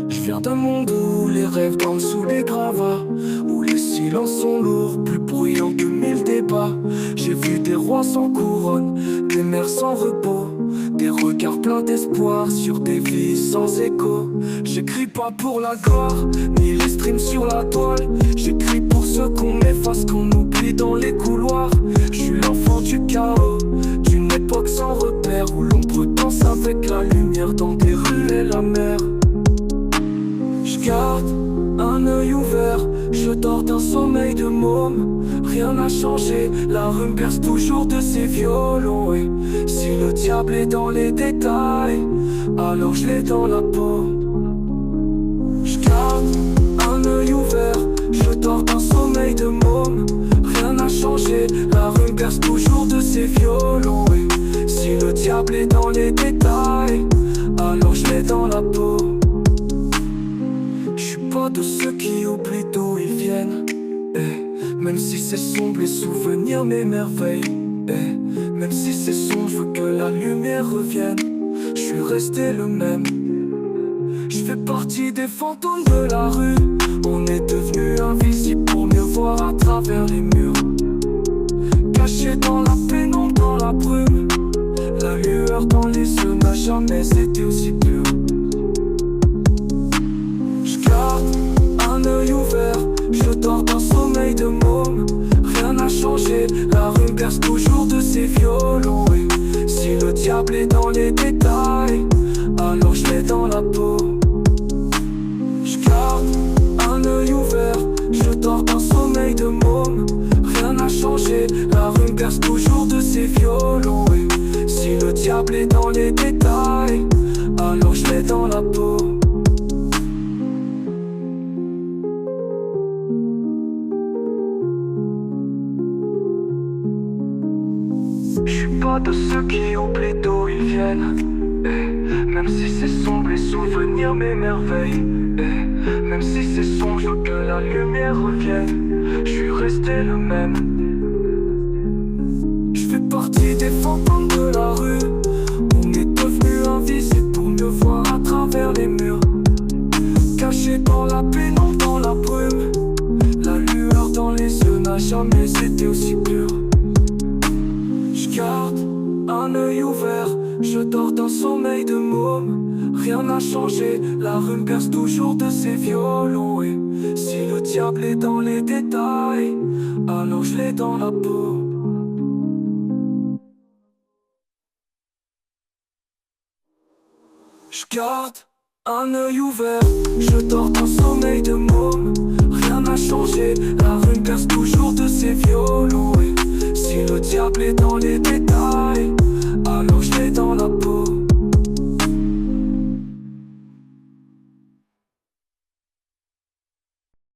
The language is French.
Je viens d'un monde où les rêves dorment sous les gravats, où les silences sont lourds, plus bruyants que mille débats. J'ai vu des rois sans couronne, des mers sans repos, des regards pleins d'espoir sur des vies sans écho. J'écris pas pour la gloire, ni les streams sur la toile. J'écris pour ceux qu'on efface, qu'on oublie dans les couloirs. Je suis l'enfant du chaos, d'une époque sans repère, où l'ombre danse avec la lumière dans des rues et la mer. Je garde un œil ouvert, je dors d'un sommeil de môme. Rien n'a changé, la rue me berce toujours de ses violons. Et si le diable est dans les détails, alors je l'ai dans la peau. Je garde un œil ouvert, je dors d'un sommeil de môme. Rien n'a changé, la rue me berce toujours de ses violons. Et si le diable est dans les détails, alors je l'ai dans la peau. Pas de ceux qui oublient d'où ils viennent, même si c'est sombre, les souvenirs m'émerveillent, même si c'est sombre, je veux que la lumière revienne. Je suis resté le même. Je fais partie des fantômes de la rue. On est devenu invisible pour mieux voir à travers les murs. Caché dans la pénombre, dans la brume, la lueur dans les yeux n'a jamais été aussi pure. Un œil ouvert, je dors d'un sommeil de môme. Rien n'a changé, la rue berce toujours de ses violons. Et si le diable est dans les détails, alors je l'ai dans la peau. Je garde un œil ouvert, je dors d'un sommeil de môme. Rien n'a changé, la rue berce toujours de ses violons. Et si le diable est dans les détails, alors je l'ai dans la peau. Je suis pas de ceux qui oublient d'où ils viennent, même si c'est sombre, les souvenirs m'émerveillent, même si c'est sombre, je veux que la lumière revienne. Je suis resté le même. Je fais partie des fantômes de la rue. On est devenu invisible pour mieux voir à travers les murs. Caché dans la pénombre, dans la brume, la lueur dans les yeux n'a jamais été aussi pure. Je garde un œil ouvert, je dors d'un sommeil de môme. Rien n'a changé, la rue me berce toujours de ses violons. Et si le diable est dans les détails, alors je l'ai dans la peau. Je garde un œil ouvert, je dors d'un sommeil de môme. Rien n'a changé, la rue me berce toujours de ses violons. Et si le diable est dans les détails,